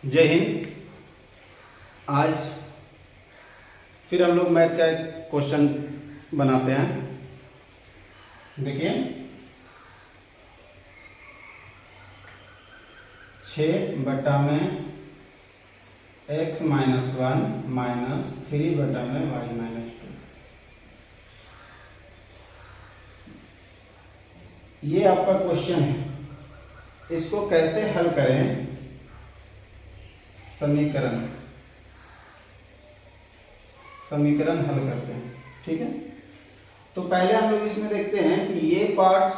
जय हिंद। आज फिर हम लोग मैथ का एक क्वेश्चन बनाते हैं। देखिए 6/में x - 1 माइनस 3/में y - 2। ये आपका क्वेश्चन है। इसको कैसे हल करें? समीकरण हल करते हैं। ठीक है, तो पहले हम लोग इसमें देखते हैं कि ये पार्ट्स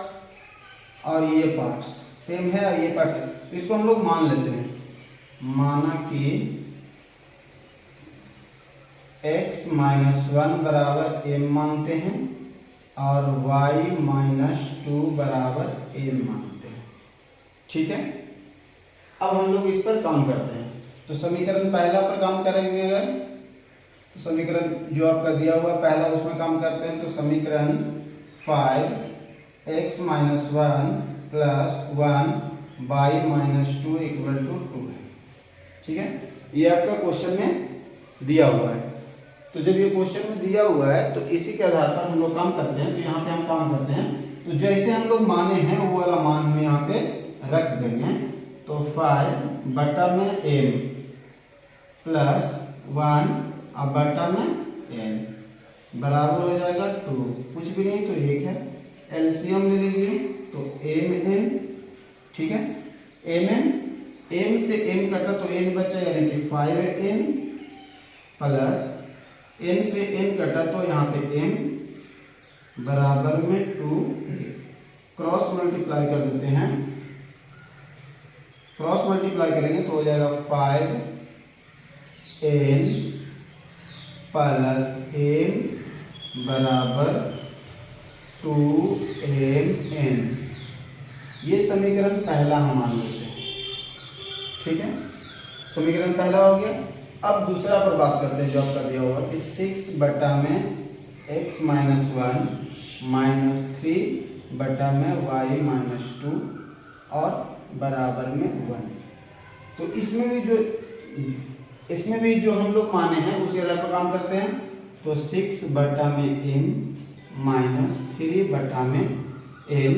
और ये पार्ट्स सेम है और ये पार्ट्स है, तो इसको हम लोग मान लेते हैं। माना कि x - 1 बराबर m मानते हैं और y - 2 बराबर m मानते हैं। ठीक है, अब हम लोग इस पर काम करते हैं। तो समीकरण पहला पर काम करेंगे अगर, तो समीकरण जो आपका दिया हुआ पहला उसमें काम करते हैं। तो समीकरण 5x - 1 प्लस 1 y - 2 = 2 है। ठीक है, ये आपका क्वेश्चन में दिया हुआ है। तो जब ये क्वेश्चन में दिया हुआ है तो इसी के आधार पर हम लोग काम करते हैं। तो यहाँ पे हम काम करते हैं, तो जैसे हम लोग माने हैं वो वाला मान हम यहाँ पे रख देंगे। तो 5/m प्लस 1 अब बटा में n बराबर हो जाएगा 2, कुछ भी नहीं तो 1 है। एलसीएम ले लीजिए तो mn। ठीक है, m से m कटा तो n बचा, यानी कि 5n प्लस n से n कटा तो यहाँ पे m बराबर में 2। क्रॉस मल्टीप्लाई कर देते हैं। क्रॉस मल्टीप्लाई करेंगे तो हो जाएगा 5n प्लस m बराबर 2mn। ये समीकरण पहला हम मान लेते हैं। ठीक है, समीकरण पहला हो गया। अब दूसरा पर बात करते हैं जो आपका दिया होगा कि 6/में x - 1 माइनस 3/में y - 2 और बराबर में 1। तो इसमें भी जो हम लोग माने हैं उसी आधार पर काम करते हैं। तो 6/m माइनस 3/m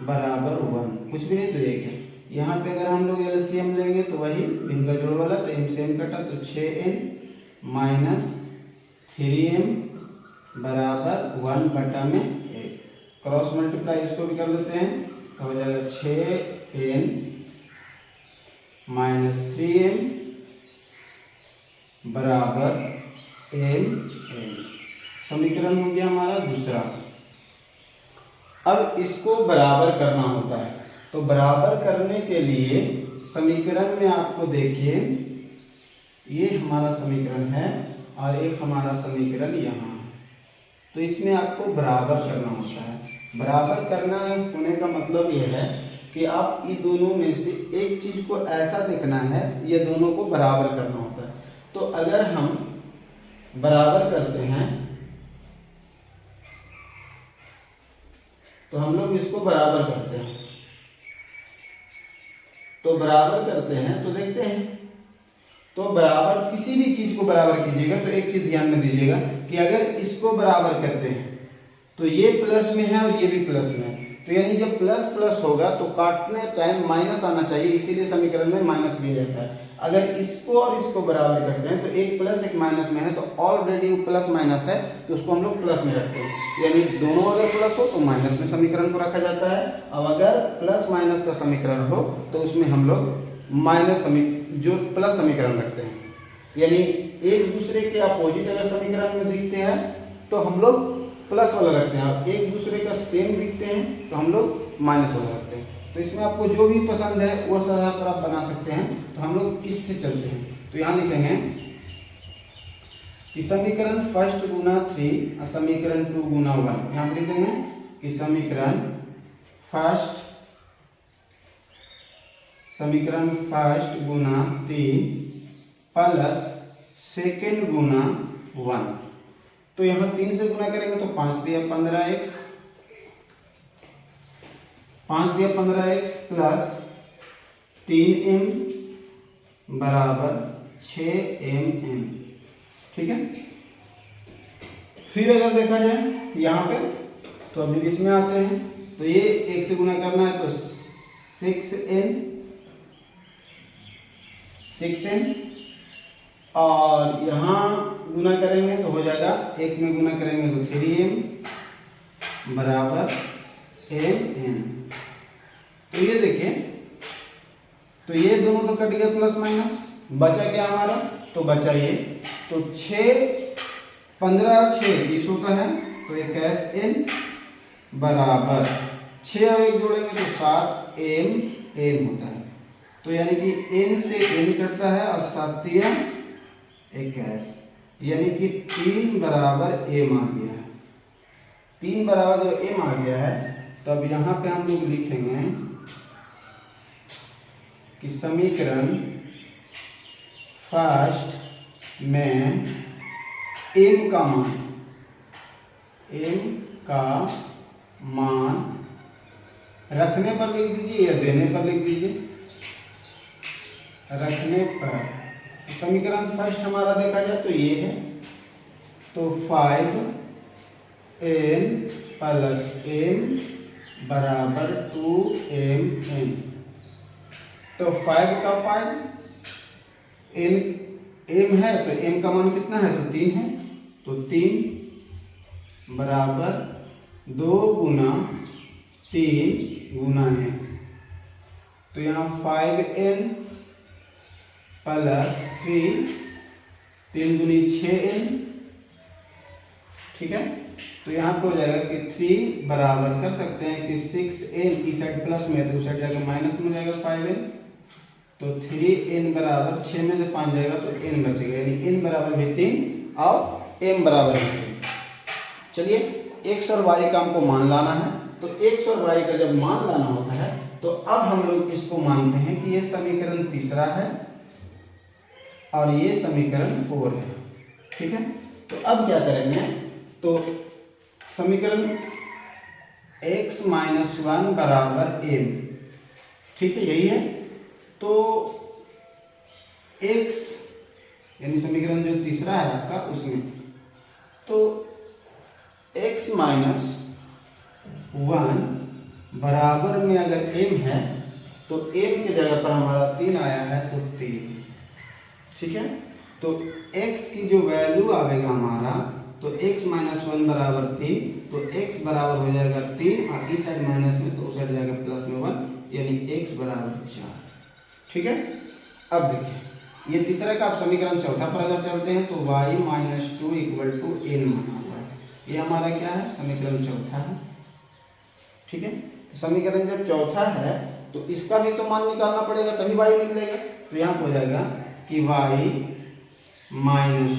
बराबर 1, कुछ भी नहीं तो 1 है। यहाँ पे अगर हम लोग एलसीएम लेंगे तो वही इनका जोड़ वाला, तो m से m कटा तो 6n माइनस 3m बराबर 1/1। क्रॉस मल्टीप्लाई इसको भी कर देते हैं तो हो जाएगा 6n माइनस 3m बराबर mn। समीकरण हो गया हमारा दूसरा। अब इसको बराबर करना होता है, तो बराबर करने के लिए समीकरण में आपको देखिए ये हमारा समीकरण है और एक हमारा समीकरण यहाँ है। तो इसमें आपको बराबर करना होता है। बराबर करना होने का मतलब ये है कि आप ये दोनों में से एक चीज को ऐसा देखना है, ये दोनों को बराबर करना होता है। तो अगर हम बराबर करते हैं तो हम लोग इसको बराबर करते हैं, तो बराबर करते हैं तो देखते हैं। तो बराबर किसी भी चीज को बराबर कीजिएगा तो एक चीज ध्यान में दीजिएगा कि अगर इसको बराबर करते हैं तो ये प्लस में है और ये भी प्लस में है, तो यानी जब प्लस प्लस होगा तो काटने टाइम माइनस आना चाहिए, इसीलिए समीकरण में माइनस भी रहता है। अगर इसको और इसको बराबर करते हैं तो एक प्लस एक माइनस में है, तो ऑलरेडी प्लस माइनस है तो उसको हम लोग प्लस में रखते हैं। यानी दोनों अगर प्लस हो तो माइनस में समीकरण को रखा जाता है, और अगर प्लस माइनस का समीकरण हो तो उसमें हम लोग जो प्लस समीकरण रखते हैं। यानी एक दूसरे के अपोजिट अगर समीकरण में दिखते हैं तो हम लोग प्लस वाला रखते हैं, और एक दूसरे का सेम दिखते हैं तो हम लोग माइनस वाला रखते हैं। तो इसमें आपको जो भी पसंद है वो आधार पर आप बना सकते हैं। तो हम लोग इससे चलते हैं, तो यहाँ लिखेंगे कि समीकरण फर्स्ट गुना 3 और समीकरण 2 गुना 1। यहाँ पर लिखेंगे कि समीकरण फर्स्ट गुना 3 प्लस सेकेंड गुना 1। तो यहाँ 3 से गुना करेंगे तो 5 दिया 15x, 5 दिया 15x प्लस 3m बराबर 6mm। ठीक है। फिर अगर देखा जाए यहाँ पे, तो अब इसमें आते हैं, तो ये 1 से गुना करना है तो 6n, और यहाँ गुना करेंगे तो हो जाएगा, 1 में गुना करेंगे तो 3m बराबर mn। तो ये देखिए, तो ये दोनों तो कट गया प्लस माइनस, बचा क्या हमारा, तो बचा ये, तो 15 6 20 होता है, तो 21n बराबर 6 और 1 जोड़ेंगे तो 7m होता है। तो यानी कि n से n कटता है और 7 21, यानी कि 3 बराबर m आ गया है। 3 बराबर जब m आ गया है, तब यहाँ पे हम लोग लिखेंगे कि समीकरण फर्स्ट में m का मान रखने पर लिख दीजिए या देने पर लिख दीजिए। रखने पर समीकरण फर्स्ट हमारा देखा जाए तो ये है, तो 5n प्लस m बराबर 2mn। तो 5 का 5, m है तो m का मान कितना है, तो 3 है, तो 3 बराबर 2 गुना 3 गुना है, तो यहाँ 5n प्लस 3 दूनी 6n। ठीक है। तो यहाँ पे हो जाएगा कि 3 बराबर कर सकते हैं कि 6n की साइड प्लस में, तो उस साइड जाकर माइनस में हो जाएगा 5n, तो 3n बराबर 6 में से 5 जाएगा तो n बचेगा, यानी n बराबर भी 3 और m बराबर भी 3। चलिए, x और y का हमको मान लाना है, तो x और y का जब मान लाना होता है तो अब हम लोग इसको मानते हैं कि ये समीकरण तीसरा है और ये समीकरण 4 है। ठीक है। तो अब क्या करेंगे, तो समीकरण x - 1 बराबर m, ठीक है, यही है। तो x यानी समीकरण जो तीसरा है आपका, उसमें तो x - 1 बराबर में अगर m है तो m की जगह पर हमारा 3 आया है, तो 3। ठीक है। तो x की जो वैल्यू आएगा हमारा, तो x - 1 बराबर 3, तो x बराबर हो जाएगा 3 और इस साइड माइनस में तो उस साइड जाएगा प्लस में 1, यानी x बराबर 4। ठीक है। अब देखिए, ये तीसरा का आप समीकरण चौथा पर अगर चलते हैं तो y - 2 = n माना हुआ है। ये हमारा क्या है, समीकरण चौथा है। ठीक है। तो समीकरण जब चौथा है तो इसका भी तो मान निकालना पड़ेगा, तभी y निकलेगा। तो यहाँ हो जाएगा कि y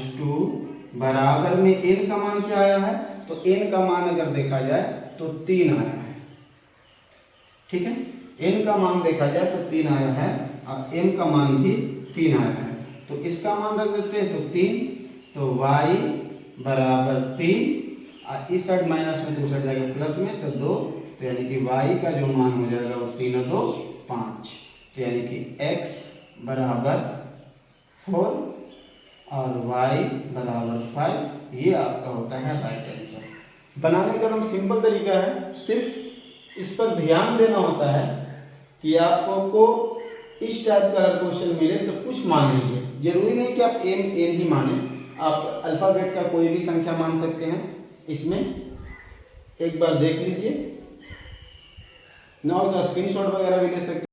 - 2 बराबर में n का मान क्या आया है, तो n का मान अगर देखा जाए तो 3 आया है। ठीक है। n का मान देखा जाए तो 3 आया है और m का मान भी 3 आया है, तो इसका मान रख देते हैं, तो 3, तो y बराबर 3 और इस साइड माइनस में तो उस साइड जाएगा प्लस में, तो 2, तो यानी कि y का जो मान हो जाएगा वो 3 और 2 5, तो यानी कि x बराबर 4 और y बराबर 5। ये आपका होता है राइट आंसर। बनाने का एकदम सिंपल तरीका है, सिर्फ इस पर ध्यान देना होता है कि आपको इस टाइप का अगर क्वेश्चन मिले तो कुछ मान लीजिए। जरूरी नहीं कि आप n ही माने, आप अल्फ़ाबेट का कोई भी संख्या मान सकते हैं। इसमें एक बार देख लीजिए, ना हो तो स्क्रीनशॉट वगैरह भी ले सकते हैं।